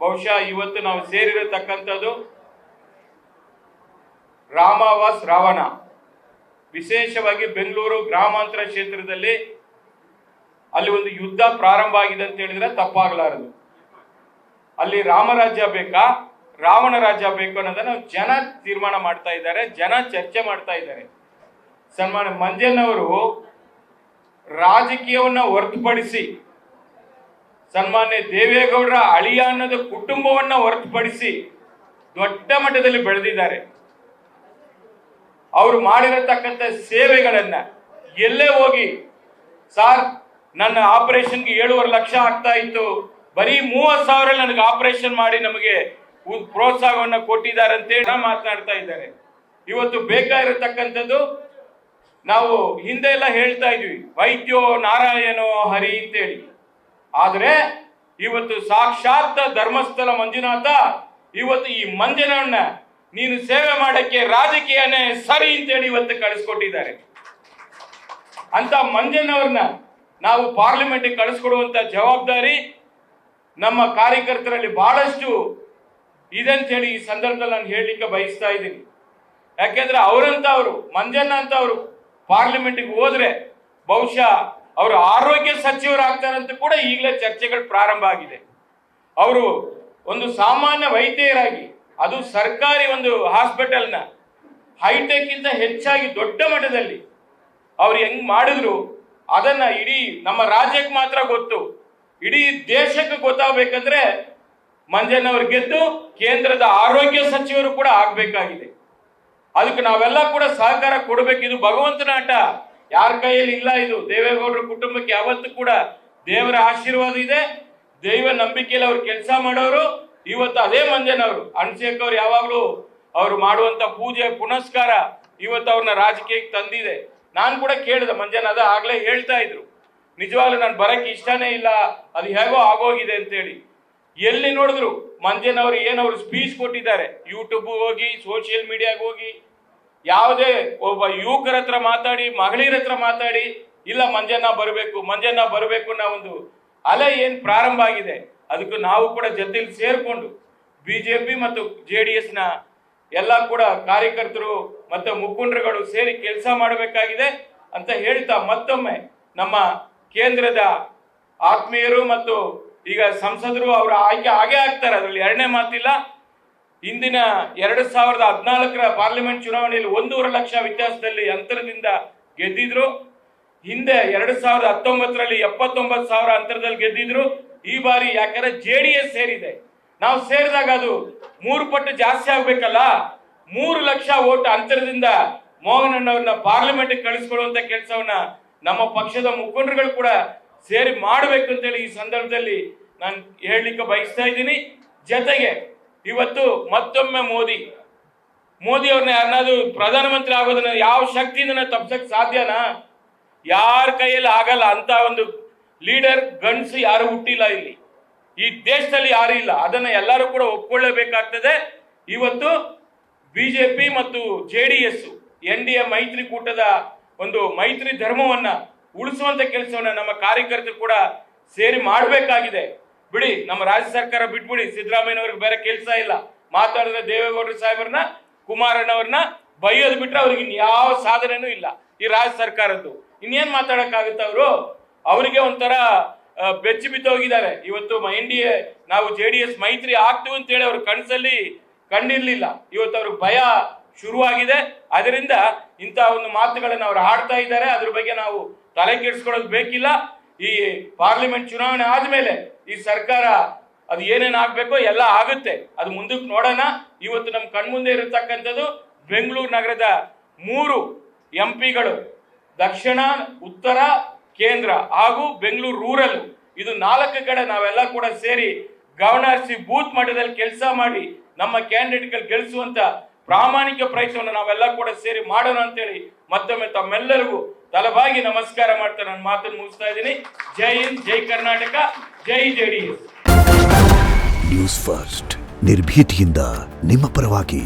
ಬಹುಶಃ ಇವತ್ತು ನಾವು ಸೇರಿರತಕ್ಕಂಥದ್ದು ರಾಮಾವಾಸ್ ರಾವಣ, ವಿಶೇಷವಾಗಿ ಬೆಂಗಳೂರು ಗ್ರಾಮಾಂತರ ಕ್ಷೇತ್ರದಲ್ಲಿ ಅಲ್ಲಿ ಒಂದು ಯುದ್ಧ ಪ್ರಾರಂಭ ಆಗಿದೆ ಅಂತ ಹೇಳಿದ್ರೆ ತಪ್ಪಾಗಲಾರದು. ಅಲ್ಲಿ ರಾಮರಾಜ್ಯ ಬೇಕಾ ರಾವಣ ರಾಜ್ಯ ಬೇಕು ಅನ್ನೋದನ್ನ ಜನ ತೀರ್ಮಾನ ಮಾಡ್ತಾ ಇದ್ದಾರೆ, ಜನ ಚರ್ಚೆ ಮಾಡ್ತಾ ಇದ್ದಾರೆ. ಸನ್ಮಾನ್ಯ ಮಂಜಣ್ಣವರು ರಾಜಕೀಯವನ್ನ ಹೊರತುಪಡಿಸಿ, ಸನ್ಮಾನ್ಯ ದೇವೇಗೌಡರ ಅಳಿಯ ಅನ್ನೋದು ಕುಟುಂಬವನ್ನ ಹೊರತುಪಡಿಸಿ ದೊಡ್ಡ ಮಟ್ಟದಲ್ಲಿ ಬೆಳೆದಿದ್ದಾರೆ. ಅವರು ಮಾಡಿರತಕ್ಕಂಥ ಸೇವೆಗಳನ್ನ ಎಲ್ಲೇ ಹೋಗಿ, ಸಾರ್ ನನ್ನ ಆಪರೇಷನ್ಗೆ 7.5 ಲಕ್ಷ ಆಗ್ತಾ ಇತ್ತು, ಬರೀ 30,000 ನನಗೆ ಆಪರೇಷನ್ ಮಾಡಿ ನಮಗೆ ಪ್ರೋತ್ಸಾಹವನ್ನ ಕೊಟ್ಟಿದ್ದಾರೆ ಅಂತೇಳಿ ಮಾತನಾಡ್ತಾ ಇದ್ದಾರೆ. ಇವತ್ತು ಬೇಕಾಗಿರತಕ್ಕಂಥದ್ದು, ನಾವು ಹಿಂದೆ ಎಲ್ಲ ಹೇಳ್ತಾ ಇದ್ವಿ ವೈದ್ಯೋ ನಾರಾಯಣೋ ಹರಿ ಅಂತೇಳಿ, ಆದರೆ ಇವತ್ತು ಸಾಕ್ಷಾತ್ ಧರ್ಮಸ್ಥಳ ಮಂಜುನಾಥ ಇವತ್ತು ಈ ಮಂಜನವನ್ನ ನೀನು ಸೇವೆ ಮಾಡಕ್ಕೆ ರಾಜಕೀಯನೇ ಸರಿ ಅಂತೇಳಿ ಇವತ್ತು ಕಳಿಸ್ಕೊಟ್ಟಿದ್ದಾರೆ. ಅಂತ ಮಂಜನವ್ರನ್ನ ನಾವು ಪಾರ್ಲಿಮೆಂಟ್ ಕಳಿಸ್ಕೊಡುವಂತ ಜವಾಬ್ದಾರಿ ನಮ್ಮ ಕಾರ್ಯಕರ್ತರಲ್ಲಿ ಬಹಳಷ್ಟು ಇದೆ ಅಂತ ಹೇಳಿ ಈ ಸಂದರ್ಭದಲ್ಲಿ ನಾನು ಹೇಳಲಿಕ್ಕೆ ಬಯಸ್ತಾ ಇದ್ದೀನಿ. ಯಾಕೆಂದ್ರೆ ಅವರಂತವರು ಮಂಜಣ್ಣ ಅಂತ ಅವರು ಪಾರ್ಲಿಮೆಂಟ್ಗೆ ಹೋದ್ರೆ ಬಹುಶಃ ಅವರು ಆರೋಗ್ಯ ಸಚಿವರಾಗ್ತಾರಂತ ಕೂಡ ಈಗಲೇ ಚರ್ಚೆಗಳು ಪ್ರಾರಂಭ ಆಗಿದೆ. ಅವರು ಒಂದು ಸಾಮಾನ್ಯ ವೈದ್ಯರಾಗಿ, ಅದು ಸರ್ಕಾರಿ ಒಂದು ಹಾಸ್ಪಿಟಲ್ನ ಹೈಟೆಕ್ ಇಂದ ಹೆಚ್ಚಾಗಿ ದೊಡ್ಡ ಮಟ್ಟದಲ್ಲಿ ಅವ್ರು ಹೆಂಗ್ ಮಾಡಿದ್ರು ಅದನ್ನ ಇಡೀ ನಮ್ಮ ರಾಜ್ಯಕ್ಕೆ ಮಾತ್ರ ಗೊತ್ತು, ಇಡೀ ದೇಶಕ್ಕೆ ಗೊತ್ತಾಗಬೇಕಂದ್ರೆ ಮಂಜಣ್ಣವ್ರು ಗೆದ್ದು ಕೇಂದ್ರದ ಆರೋಗ್ಯ ಸಚಿವರು ಕೂಡ ಆಗ್ಬೇಕಾಗಿದೆ. ಅದಕ್ಕೆ ನಾವೆಲ್ಲ ಕೂಡ ಸಹಕಾರ ಕೊಡಬೇಕು. ಇದು ಭಗವಂತನ ಆಟ, ಯಾರ ಕೈಯಲ್ಲಿ ಇಲ್ಲ. ಇದು ದೇವೇಗೌಡರ ಕುಟುಂಬಕ್ಕೆ ಯಾವತ್ತೂ ಕೂಡ ದೇವರ ಆಶೀರ್ವಾದ ಇದೆ, ದೈವ ನಂಬಿಕೆಯಲ್ಲಿ ಅವ್ರು ಕೆಲಸ ಮಾಡೋರು. ಇವತ್ತು ಅದೇ ಮಂಜಣ್ಣವರು ಅನ್ಸೇಕ್ ಅವ್ರು ಯಾವಾಗಲೂ ಅವ್ರು ಮಾಡುವಂತ ಪೂಜೆ ಪುನಸ್ಕಾರ ಇವತ್ತು ಅವ್ರನ್ನ ರಾಜಕೀಯಕ್ಕೆ ತಂದಿದೆ. ನಾನು ಕೂಡ ಕೇಳಿದೆ ಮಂಜಣ್ಣ, ಅದ ಆಗ್ಲೇ ಹೇಳ್ತಾ ಇದ್ರು, ನಿಜವಾಗ್ಲೂ ನಾನು ಬರಕ್ಕೆ ಇಷ್ಟನೇ ಇಲ್ಲ, ಅದು ಹೇಗೋ ಆಗೋಗಿದೆ ಅಂತೇಳಿ. ಎಲ್ಲಿ ನೋಡಿದ್ರು ಮಂಜಣ್ಣವ್ರು ಏನವ್ರು ಸ್ಪೀಚ್ ಕೊಟ್ಟಿದ್ದಾರೆ, ಯೂಟ್ಯೂಬ್ ಹೋಗಿ ಸೋಷಿಯಲ್ ಮೀಡಿಯಾಗ ಹೋಗಿ ಯಾವುದೇ ಒಬ್ಬ ಯುವಕರ ಹತ್ರ ಮಾತಾಡಿ, ಮಹಿಳೆಯರ ಹತ್ರ ಮಾತಾಡಿ, ಇಲ್ಲ ಮಂಜಣ್ಣ ಬರಬೇಕು ಅನ್ನೋ ಒಂದು ಅಲೆ ಏನ್ ಪ್ರಾರಂಭ ಆಗಿದೆ. ಅದಕ್ಕೂ ನಾವು ಕೂಡ ಜೊತೆಲಿ ಸೇರ್ಕೊಂಡು ಬಿಜೆಪಿ ಮತ್ತು JDS ನ ಎಲ್ಲ ಕೂಡ ಕಾರ್ಯಕರ್ತರು ಮತ್ತೆ ಮುಖಂಡರುಗಳು ಸೇರಿ ಕೆಲಸ ಮಾಡಬೇಕಾಗಿದೆ ಅಂತ ಹೇಳ್ತಾ, ಮತ್ತೊಮ್ಮೆ ನಮ್ಮ ಕೇಂದ್ರದ ಆತ್ಮೀಯರು ಮತ್ತು ಈಗ ಸಂಸದರು ಅವರ ಆಯ್ಕೆ ಆಗೇ ಆಗ್ತಾರೆ, ಅದರಲ್ಲಿ ಎರಡನೇ ಮಾತಿಲ್ಲ. ಹಿಂದಿನ 2014ರ ಪಾರ್ಲಿಮೆಂಟ್ ಚುನಾವಣೆಯಲ್ಲಿ 1.5 ಲಕ್ಷ ವ್ಯತ್ಯಾಸದಲ್ಲಿ ಅಂತರದಿಂದ ಗೆದ್ದಿದ್ರು. ಹಿಂದೆ 2019ರಲ್ಲಿ 79,000 ಅಂತರದಲ್ಲಿ ಗೆದ್ದಿದ್ರು. ಈ ಬಾರಿ ಯಾಕಂದ್ರೆ JDS ಸೇರಿದೆ, ನಾವು ಸೇರಿದಾಗ ಅದು 3 ಪಟ್ಟು ಜಾಸ್ತಿ ಆಗ್ಬೇಕಲ್ಲ. 3 ಲಕ್ಷ ಓಟ್ ಅಂತರದಿಂದ ಮೋಹನಣ್ಣವ್ರನ್ನ ಪಾರ್ಲಿಮೆಂಟ್ ಕಳಿಸ್ಕೊಳ್ಳುವಂತ ಕೆಲಸವನ್ನ ನಮ್ಮ ಪಕ್ಷದ ಮುಖಂಡರುಗಳು ಕೂಡ ಸೇರಿ ಮಾಡಬೇಕು ಅಂತೇಳಿ ಈ ಸಂದರ್ಭದಲ್ಲಿ ನಾನು ಹೇಳಲಿಕ್ಕೆ ಬಯಸ್ತಾ ಇದ್ದೀನಿ. ಜೊತೆಗೆ ಇವತ್ತು ಮತ್ತೊಮ್ಮೆ ಮೋದಿ ಅವ್ರನ್ನ ಯಾರನ್ನಾದ್ರೂ ಪ್ರಧಾನಮಂತ್ರಿ ಆಗೋದನ್ನ ಯಾವ ಶಕ್ತಿಯಿಂದ ತಪ್ಪಿಸಕ್ ಸಾಧ್ಯನಾ? ಯಾರ ಕೈಯಲ್ಲಿ ಆಗಲ್ಲ. ಅಂತ ಒಂದು ಲೀಡರ್ ಗಂಡ್ಸು ಯಾರು ಹುಟ್ಟಿಲ್ಲ, ಇಲ್ಲಿ ಈ ದೇಶದಲ್ಲಿ ಯಾರು ಇಲ್ಲ. ಅದನ್ನ ಎಲ್ಲರೂ ಕೂಡ ಒಪ್ಕೊಳ್ಳೇಬೇಕಾಗ್ತದೆ. ಇವತ್ತು ಬಿಜೆಪಿ ಮತ್ತು JDS NDA ಮೈತ್ರಿಕೂಟದ ಒಂದು ಮೈತ್ರಿ ಧರ್ಮವನ್ನ ಉಳಿಸುವಂತ ಕೆಲಸವನ್ನ ನಮ್ಮ ಕಾರ್ಯಕರ್ತರು ಕೂಡ ಸೇರಿ ಮಾಡಬೇಕಾಗಿದೆ. ಬಿಡಿ, ನಮ್ಮ ರಾಜ್ಯ ಸರ್ಕಾರ ಬಿಟ್ಬಿಡಿ, ಸಿದ್ದರಾಮಯ್ಯನವ್ರಿಗೆ ಬೇರೆ ಕೆಲಸ ಇಲ್ಲ. ಮಾತಾಡಿದ್ರೆ ದೇವೇಗೌಡರ ಸಾಹೇಬ್ರನ್ನ, ಕುಮಾರಣ್ಣವ್ರನ್ನ ಬೈಯೋದು ಬಿಟ್ರೆ ಅವ್ರಿಗೆ ಇನ್ಯಾವ ಸಾಧನೆನೂ ಇಲ್ಲ ಈ ರಾಜ್ಯ ಸರ್ಕಾರದ್ದು. ಇನ್ನೇನ್ ಮಾತಾಡಕ್ಕಾಗುತ್ತೆ? ಅವರಿಗೆ ಒಂಥರ ಬೆಚ್ಚಿ ಬಿದ್ದೋಗಿದ್ದಾರೆ. ಇವತ್ತು NDA ನಾವು JDS ಮೈತ್ರಿ ಆಗ್ತೀವಿ ಅಂತೇಳಿ ಅವ್ರ ಕನಸಲ್ಲಿ ಕಂಡಿರ್ಲಿಲ್ಲ. ಇವತ್ತು ಅವ್ರಿಗೆ ಭಯ ಶುರುವಾಗಿದೆ. ಅದರಿಂದ ಇಂಥ ಒಂದು ಮಾತುಗಳನ್ನು ಅವ್ರು ಆಡ್ತಾ ಇದ್ದಾರೆ. ಅದ್ರ ಬಗ್ಗೆ ನಾವು ತಲೆ ಕೆಡಿಸ್ಕೊಳ್ಳೋದು ಬೇಕಿಲ್ಲ. ಈ ಪಾರ್ಲಿಮೆಂಟ್ ಚುನಾವಣೆ ಆದ್ಮೇಲೆ ಈ ಸರ್ಕಾರ ಅದು ಏನೇನು ಆಗ್ಬೇಕೋ ಎಲ್ಲ ಆಗುತ್ತೆ, ಅದು ಮುಂದಕ್ಕೆ ನೋಡೋಣ. ಇವತ್ತು ನಮ್ಮ ಕಣ್ಮುಂದೆ ಇರತಕ್ಕಂಥದ್ದು ಬೆಂಗಳೂರು ನಗರದ 3 MP ಗಳು, ದಕ್ಷಿಣ, ಉತ್ತರ, ಕೇಂದ್ರ ಹಾಗೂ ಬೆಂಗಳೂರು ರೂರಲ್, ಇದು 4 ಕಡೆ ನಾವೆಲ್ಲ ಕೂಡ ಸೇರಿ ಗವರ್ನರ್ಸಿ ಬೂತ್ ಮಟ್ಟದಲ್ಲಿ ಕೆಲಸ ಮಾಡಿ ನಮ್ಮ ಕ್ಯಾಂಡಿಡೇಟ್ಗಳು ಗೆಲ್ಲಿಸುವಂತ ಪ್ರಾಮಾಣಿಕ ಪ್ರಯತ್ನವನ್ನು ನಾವೆಲ್ಲ ಕೂಡ ಸೇರಿ ಮಾಡೋಣ ಅಂತೇಳಿ ಮತ್ತೊಮ್ಮೆ ತಮ್ಮೆಲ್ಲರಿಗೂ ತಲೆಬಾಗಿ ನಮಸ್ಕಾರ ಮಾಡ್ತಾ ನನ್ನ ಮಾತನ್ನು ಮುಗಿಸ್ತಾ ಇದ್ದೀನಿ. ಜೈ ಹಿಂದ್, ಜೈ ಕರ್ನಾಟಕ, ಜೈ JDS. ನ್ಯೂಸ್ ಫಸ್ಟ್, ನಿರ್ಭೀತಿಯಿಂದ ನಿಮ್ಮ ಪರವಾಗಿ.